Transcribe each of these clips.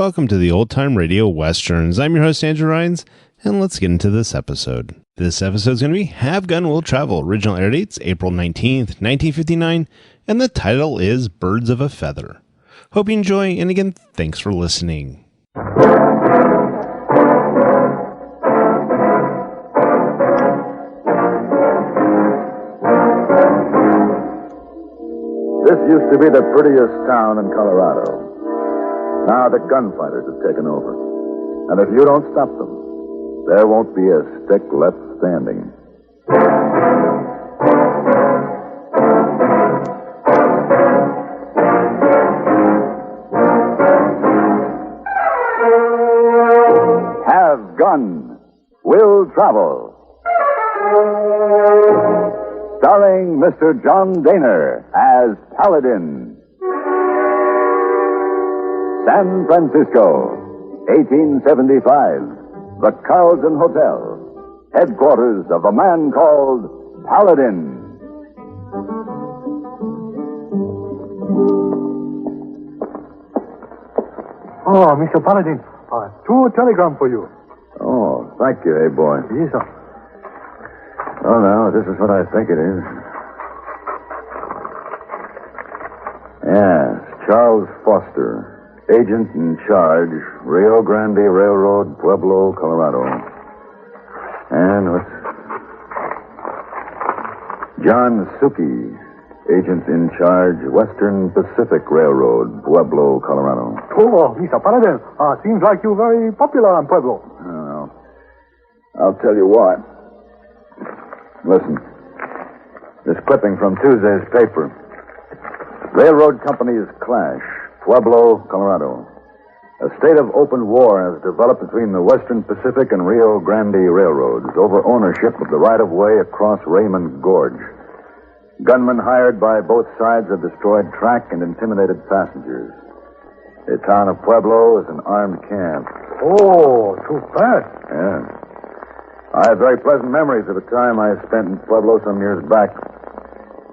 Welcome to the Old Time Radio Westerns. I'm your host, Andrew Rhynes, and let's get into this episode. This episode is going to be Have Gun Will Travel. Original air dates April 19th, 1959, and the title is Birds of a Feather. Hope you enjoy, and again, thanks for listening. This used to be the prettiest town in Colorado. Now the gunfighters have taken over. And if you don't stop them, there won't be a stick left standing. Have Gun Will Travel. Starring Mr. John Dehner as Paladin. San Francisco, 1875. The Carlton Hotel, headquarters of a man called Paladin. Oh, Mr. Paladin, two telegram for you. Oh, thank you, Heyboy. Yes, sir. Oh, no, this is what I think it is. Yes, Charles Foster, agent in charge, Rio Grande Railroad, Pueblo, Colorado. And what's... John Suki, agent in charge, Western Pacific Railroad, Pueblo, Colorado. Oh, Mr. Paladin, seems like you're very popular in Pueblo. Oh, I'll tell you what. Listen. This clipping from Tuesday's paper. Railroad companies clash. Pueblo, Colorado. A state of open war has developed between the Western Pacific and Rio Grande Railroads over ownership of the right-of-way across Raymond Gorge. Gunmen hired by both sides have destroyed track and intimidated passengers. The town of Pueblo is an armed camp. Oh, too bad. Yeah. I have very pleasant memories of the time I spent in Pueblo some years back.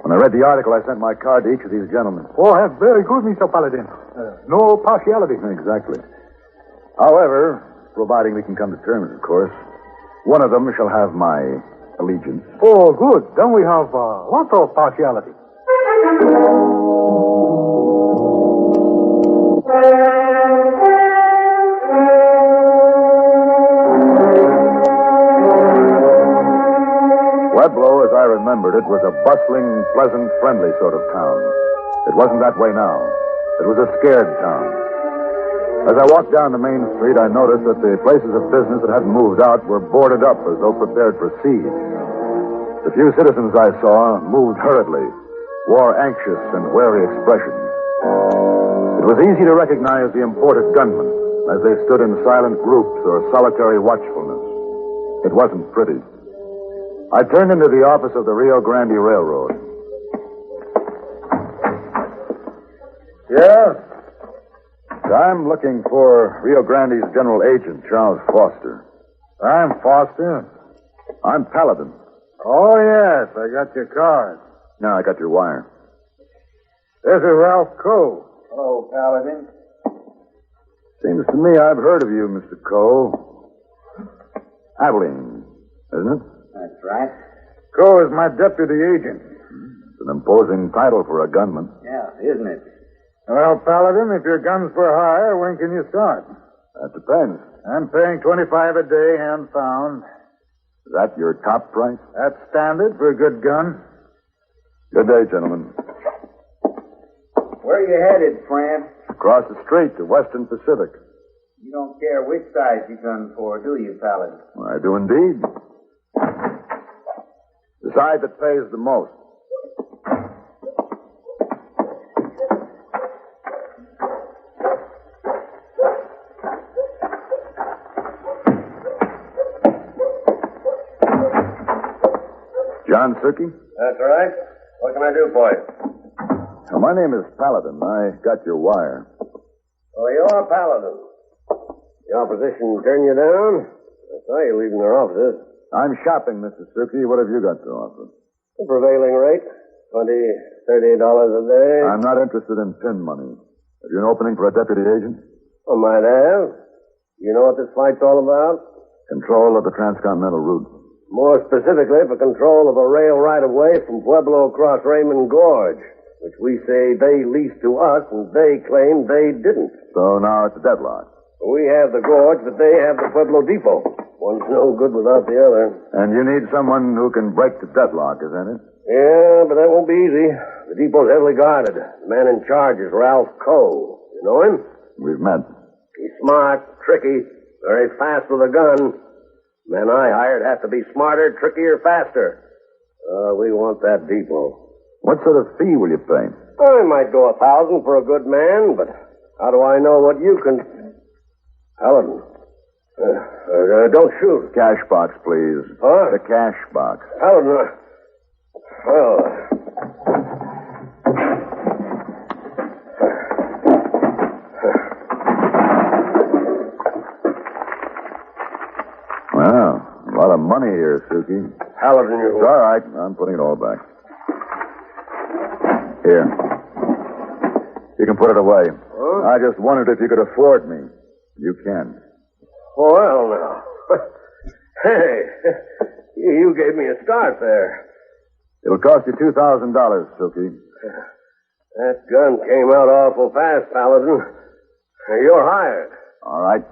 When I read the article, I sent my card to each of these gentlemen. Oh, that's very good, Mr. Paladin. No partiality. Exactly. However, providing we can come to terms, of course, one of them shall have my allegiance. Oh, good. Then we have lots of partiality. Pueblo, as I remembered it, was a bustling, pleasant, friendly sort of town. It wasn't that way now. It was a scared town. As I walked down the main street, I noticed that the places of business that hadn't moved out were boarded up as though prepared for siege. The few citizens I saw moved hurriedly, wore anxious and wary expressions. It was easy to recognize the imported gunmen as they stood in silent groups or solitary watchfulness. It wasn't pretty. I turned into the office of the Rio Grande Railroad. Yeah? I'm looking for Rio Grande's general agent, Charles Foster. I'm Foster. I'm Paladin. Oh, yes, I got your card. No, I got your wire. This is Ralph Coe. Hello, Paladin. Seems to me I've heard of you, Mr. Coe. Abilene, isn't it? That's right. Coe is my deputy agent. It's an imposing title for a gunman. Yeah, isn't it? Well, Paladin, if your gun's for hire, when can you start? That depends. I'm paying $25 a day, hand found. Is that your top price? That's standard for a good gun. Good day, gentlemen. Where are you headed, friend? Across the street to Western Pacific. You don't care which side you gun for, do you, Paladin? I do indeed. The side that pays the most. John Suki? That's right. What can I do for you? Well, my name is Paladin. I got your wire. Oh, you're Paladin. The opposition turn you down? I saw you leaving their offices. I'm shopping, Mr. Suki. What have you got to offer? The prevailing rate, $20, $30 a day. I'm not interested in pin money. Have you an opening for a deputy agent? I might have. You know what this fight's all about? Control of the transcontinental route. More specifically, for control of a rail right-of-way from Pueblo across Raymond Gorge, which we say they leased to us and they claim they didn't. So now it's a deadlock. We have the gorge, but they have the Pueblo Depot. One's no good without the other. And you need someone who can break the deadlock, isn't it? Yeah, but that won't be easy. The depot's heavily guarded. The man in charge is Ralph Coe. You know him? We've met. He's smart, tricky, very fast with a gun. Men I hired have to be smarter, trickier, faster. We want that depot. What sort of fee will you pay? I might go $1,000 for a good man, but how do I know what you can... Paladin. Don't shoot. Cash box, please. Huh? The cash box. Paladin, well... Wow, a lot of money here, Suki. Paladin, It's all right. I'm putting it all back. Here. You can put it away. Huh? I just wondered if you could afford me. You can. Well, now. Hey, you gave me a start there. It'll cost you $2,000, Suki. That gun came out awful fast, Paladin. You're hired. All right.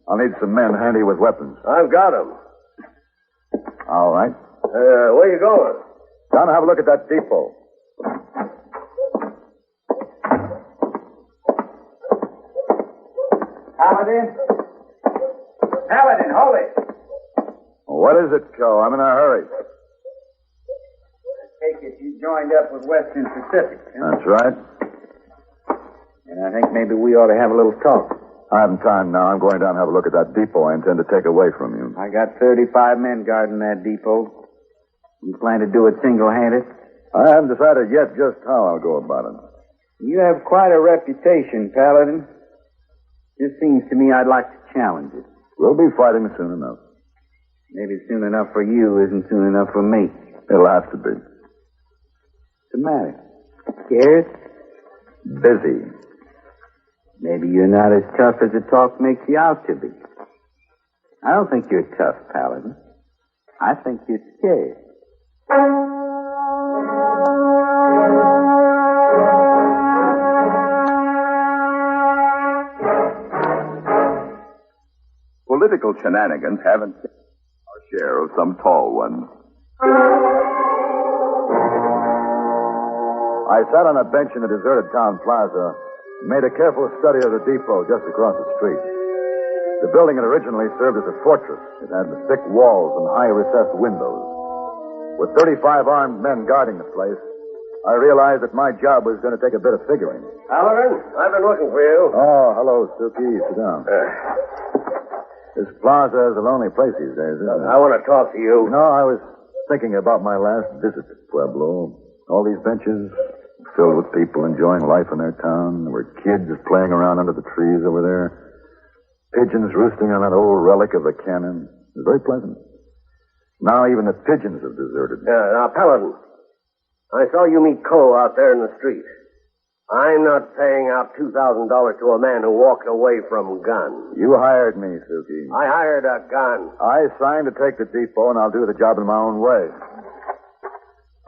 I'll need some men handy with weapons. I've got 'em. All right. Where you going? Down to have a look at that depot. Paladin? Paladin, hold it. What is it, Joe? I'm in a hurry. I take it you joined up with Western Pacific. Huh? That's right. And I think maybe we ought to have a little talk. I haven't time now. I'm going down to have a look at that depot I intend to take away from you. I got 35 men guarding that depot. You plan to do it single-handed? I haven't decided yet just how I'll go about it. You have quite a reputation, Paladin. Just seems to me I'd like to challenge it. We'll be fighting soon enough. Maybe soon enough for you isn't soon enough for me. It'll have to be. What's the matter? Scared? Busy. Maybe you're not as tough as the talk makes you out to be. I don't think you're tough, Paladin. I think you're scared. Political shenanigans haven't our share of some tall ones. I sat on a bench in the deserted town plaza and made a careful study of the depot just across the street. The building had originally served as a fortress. It had thick walls and high recessed windows. With 35 armed men guarding the place, I realized that my job was going to take a bit of figuring. Paladin, I've been looking for you. Oh, hello, Suki. Sit down. This plaza is a lonely place these days, isn't it? I want to talk to you. You know, I was thinking about my last visit to Pueblo. All these benches filled with people enjoying life in their town. There were kids playing around under the trees over there. Pigeons roosting on that old relic of the cannon. It was very pleasant. Now even the pigeons have deserted. Now, Paladin, I saw you meet Coe out there in the street. I'm not paying out $2,000 to a man who walked away from guns. You hired me, Suki. I hired a gun. I signed to take the depot, and I'll do the job in my own way.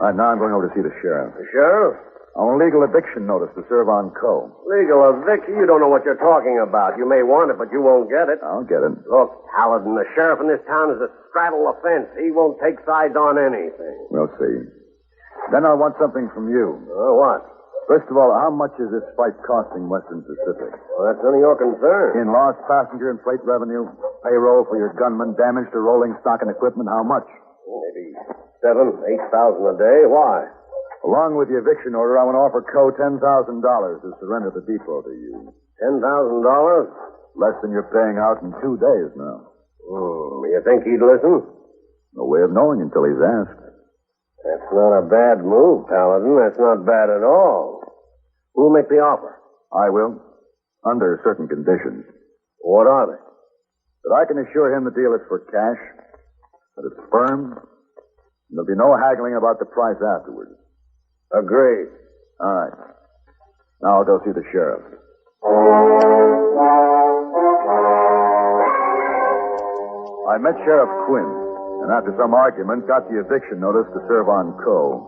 All right, now I'm going over to see the sheriff. The sheriff? I want a legal eviction notice to serve on Coe. Legal eviction? You don't know what you're talking about. You may want it, but you won't get it. I'll get it. Look, Paladin, the sheriff in this town is a straddle the fence. He won't take sides on anything. We'll see. Then I want something from you. What? First of all, how much is this fight costing Western Pacific? Well, that's none of your concern. In lost passenger and freight revenue, payroll for your gunmen, damage to rolling stock and equipment, how much? Maybe $7,000, $8,000 a day. Why? Along with the eviction order, I want to offer Coe $10,000 to surrender the depot to you. $10,000? Less than you're paying out in 2 days now. You think he'd listen? No way of knowing until he's asked. That's not a bad move, Paladin. That's not bad at all. Who'll make the offer? I will, under certain conditions. What are they? That I can assure him the deal is for cash, that it's firm, and there'll be no haggling about the price afterwards. Agreed. All right. Now I'll go see the sheriff. I met Sheriff Quinn, and after some argument, got the eviction notice to serve on Coe.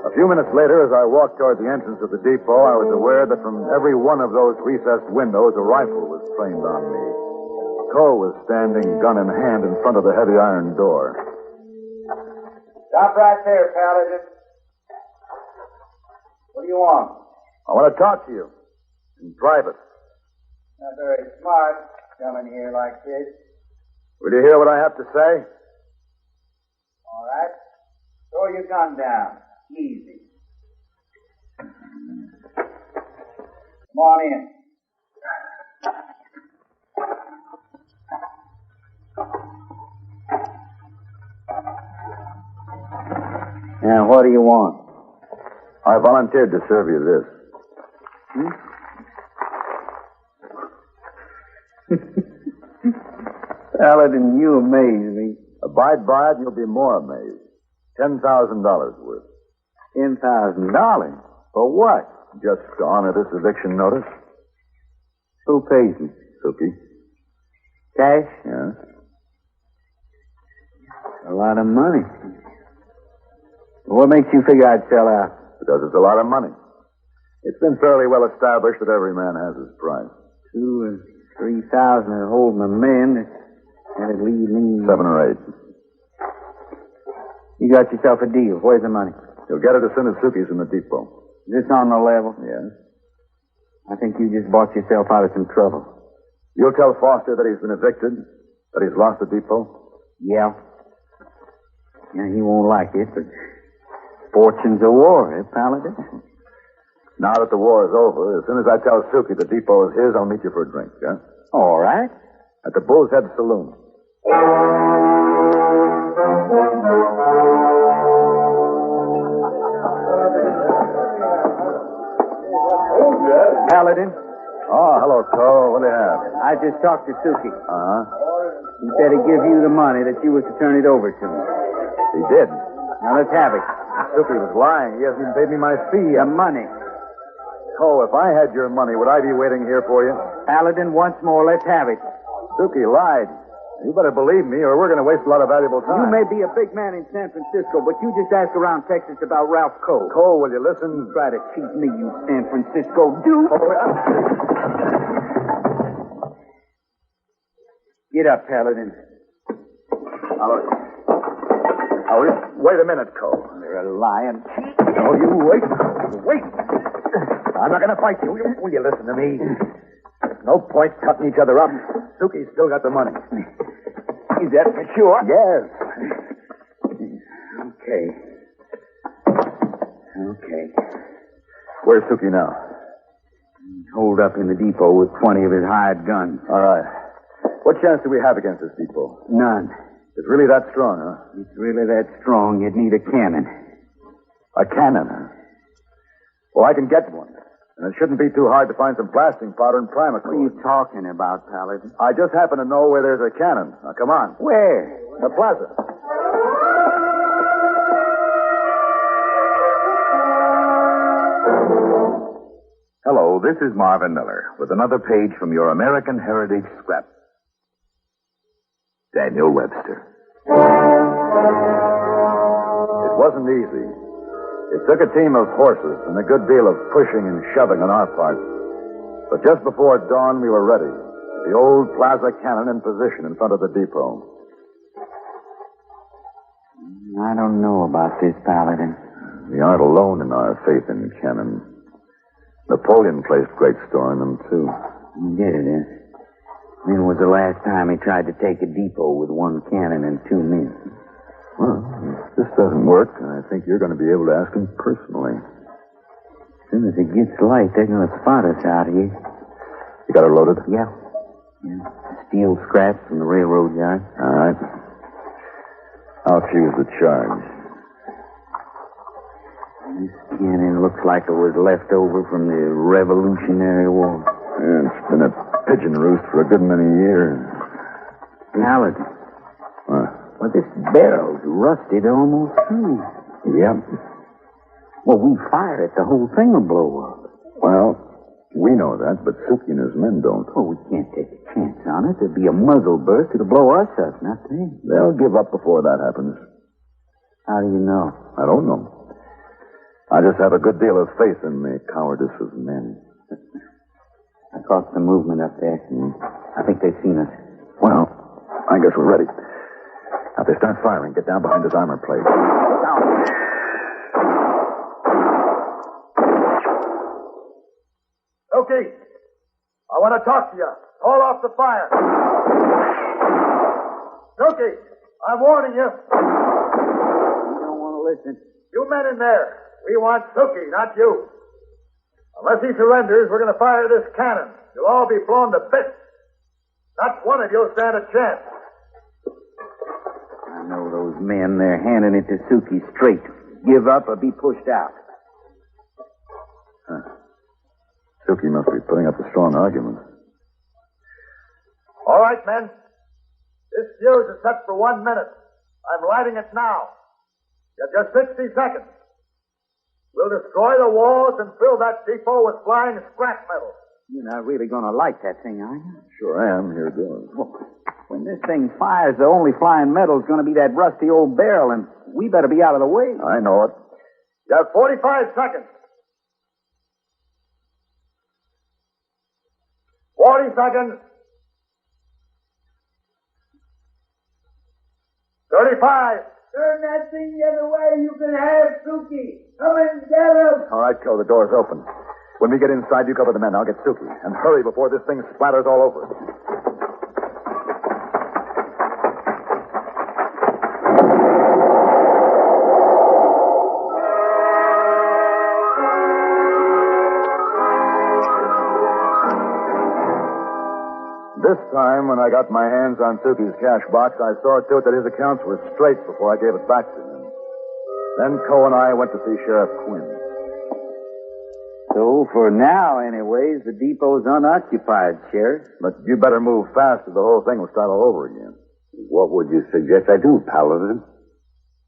A few minutes later, as I walked toward the entrance of the depot, I was aware that from every one of those recessed windows, a rifle was trained on me. Coe was standing, gun in hand, in front of the heavy iron door. Stop right there, Paladin. What do you want? I want to talk to you. In private. Not very smart, coming here like this. Will you hear what I have to say? All right. Throw your gun down. Easy. Come on in. Now, what do you want? I volunteered to serve you this. Paladin, you amaze me. Abide by it and you'll be more amazed. $10,000 worth. $10,000? For what? Just to honor this eviction notice. Who pays me? Suki. Cash? Yeah. A lot of money. What makes you figure I'd sell out? Because it's a lot of money. It's been fairly well established that every man has his price. 2,000 or 3,000 to hold my men. That'd leave me 7 or 8. You got yourself a deal. Where's the money? You'll get it as soon as Suki's in the depot. Is this on the level? Yes. I think you just bought yourself out of some trouble. You'll tell Foster that he's been evicted, that he's lost the depot? Yeah. Yeah, he won't like it, but fortune's a war, eh, Paladin? Now that the war is over, as soon as I tell Suki the depot is his, I'll meet you for a drink, yeah? All right. At the Bull's Head Saloon. Paladin, Oh, hello, Cole. What do you have? I just talked to Suki. Uh-huh. He said he'd give you the money that you was to turn it over to me. He did. Now, let's have it. Suki was lying. He hasn't even paid me my fee. The money. Cole, if I had your money, would I be waiting here for you? Paladin, once more, let's have it. Suki lied. You better believe me, or we're going to waste a lot of valuable time. You may be a big man in San Francisco, but you just ask around Texas about Ralph Cole. Cole, will you listen? You try to cheat me, you San Francisco dude. Get up, Paladin. Now, wait a minute, Cole. You're a lying cheat. No, you wait. Wait. I'm not going to fight you. Will you listen to me? There's no point cutting each other up. Suki's still got the money. Is that for sure? Yes. Okay. Where's Suki now? Holed up in the depot with 20 of his hired guns. All right. What chance do we have against this depot? None. It's really that strong, huh? It's really that strong, you'd need a cannon. A cannon, huh? Well, I can get one. And it shouldn't be too hard to find some blasting powder and primer. What are you talking about, Paladin? I just happen to know where there's a cannon. Now, come on. Where? The plaza. Hello, this is Marvin Miller with another page from your American Heritage Scrap. Daniel Webster. It wasn't easy. It took a team of horses and a good deal of pushing and shoving on our part. But just before dawn, we were ready. The old plaza cannon in position in front of the depot. I don't know about this, Paladin. We aren't alone in our faith in cannon. Napoleon placed great store in them, too. He did it, eh? When was the last time he tried to take a depot with one cannon and 2 men? Well, if this doesn't work, I think you're going to be able to ask him personally. As soon as it gets light, they're going to spot us out here. You got it loaded? Yeah. Steel scraps from the railroad yard. All right. I'll fuse the charge. This cannon looks like it was left over from the Revolutionary War. Yeah, it's been a pigeon roost for a good many years. Paladin. What? Well, this barrel's rusted almost through. Yep. Well, we fire it, the whole thing will blow up. Well, We know that, but Suki and his men don't. Oh, we can't take a chance on it. There'd be a muzzle burst. It'll blow us up, not them. They'll give up before that happens. How do you know? I don't know. I just have a good deal of faith in the cowardice of men. I caught some movement up there. I think they've seen us. Well, I guess we're ready. Now, if they start firing, get down behind this armor plate. Down. Okay. I want to talk to you. Call off the fire. Okay. I'm warning you. You don't want to listen. You men in there. We want Suki, not you. Unless he surrenders, we're going to fire this cannon. You'll all be blown to bits. Not one of you'll stand a chance. I know those men. They're handing it to Suki straight. Give up or be pushed out. Suki must be putting up a strong argument. All right, men. This fuse is set for 1 minute. I'm lighting it now. You have just 60 seconds. We'll destroy the walls and fill that depot with flying scrap metal. You're not really going to light that thing, are you? Sure am. Here goes. When this thing fires, the only flying metal is going to be that rusty old barrel, and we better be out of the way. I know it. You have 45 seconds. 40 seconds. 35. Turn that thing the other way. You can have Suki. Come and get him. All right, Joe, the door's open. When we get inside, you cover the men. I'll get Suki. And hurry before this thing splatters all over us. This time, when I got my hands on Suki's cash box, I saw to it that his accounts were straight before I gave it back to him. Then Coe and I went to see Sheriff Quinn. So, for now, anyways, the depot's unoccupied, Sheriff. But you better move fast or the whole thing will start all over again. What would you suggest I do, Paladin?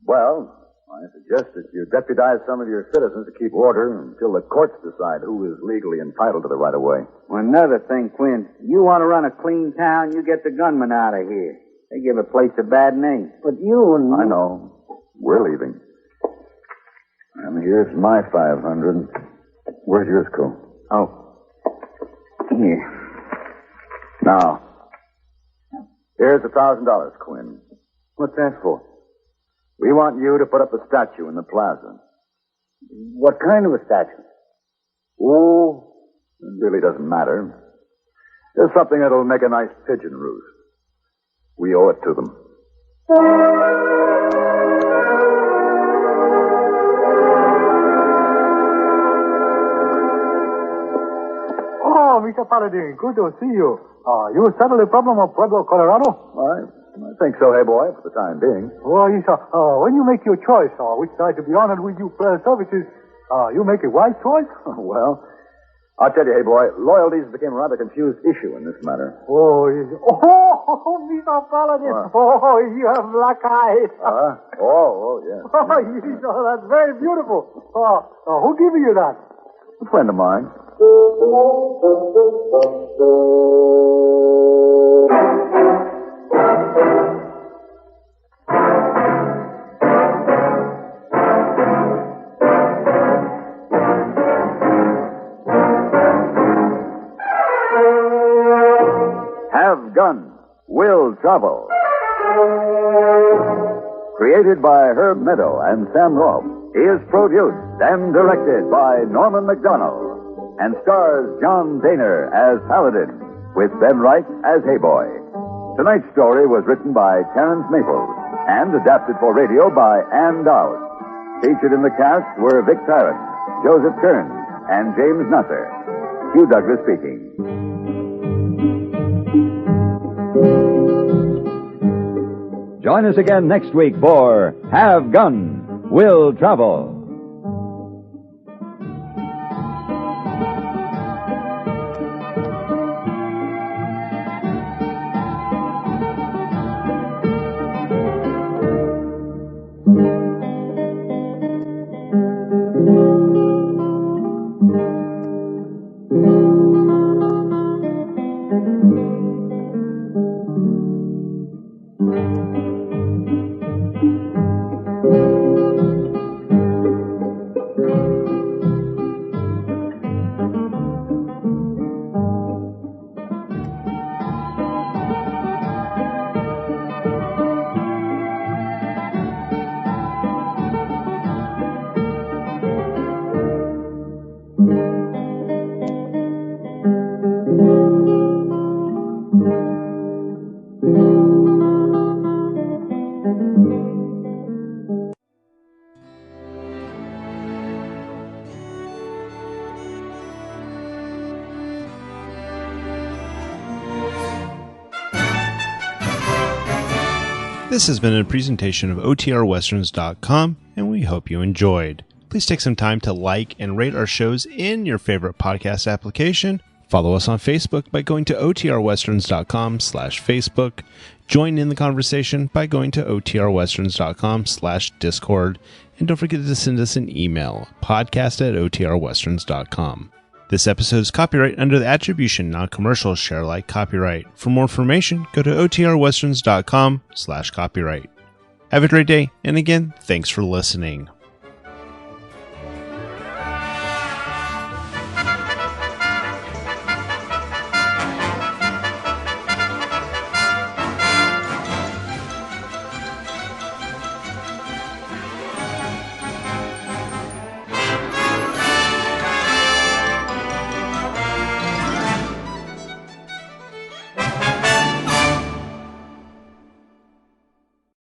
Well, I suggest that you deputize some of your citizens to keep order until the courts decide who is legally entitled to the right-of-way. Well, another thing, Quinn. You want to run a clean town, you get the gunmen out of here. They give a place a bad name. But you and... I know. We're leaving. And here's my 500. Where's yours, Coe? Oh. Here. Now, here's $1,000, Quinn. What's that for? We want you to put up a statue in the plaza. What kind of a statue? Oh, it really doesn't matter. Just something that'll make a nice pigeon roost. We owe it to them. Oh, Mr. Paladin, good to see you. You settled the problem of Pueblo, Colorado? I think so, Heyboy, for the time being. Oh, yes, when you make your choice, which side to be honored with you services, you make a wise choice? Well, I'll tell you, Heyboy, loyalties became a rather confused issue in this matter. Oh, yes. Oh, Mr. Paladin. Oh, you have black eyes. Yes. Oh, yes, that's very beautiful. Who gave you that? A friend of mine. Have Gun Will Travel. Created by Herb Meadow and Sam Rolfe, is produced and directed by Norman MacDonnell, and stars John Dehner as Paladin, with Ben Wright as Heyboy. Tonight's story was written by Terence Maples and adapted for radio by Ann Dowd. Featured in the cast were Vic Perrin, Joseph Kearns, and James Nusser. Hugh Douglas speaking. Join us again next week for Have Gun, Will Travel. This has been a presentation of OTRWesterns.com, and we hope you enjoyed. Please take some time to like and rate our shows in your favorite podcast application. Follow us on Facebook by going to OTRWesterns.com/Facebook. Join in the conversation by going to OTRWesterns.com/Discord. And don't forget to send us an email, podcast@OTRWesterns.com. This episode is copyright under the Attribution Non-Commercial Share Alike copyright. For more information, go to OTRWesterns.com/copyright. Have a great day, and again, thanks for listening.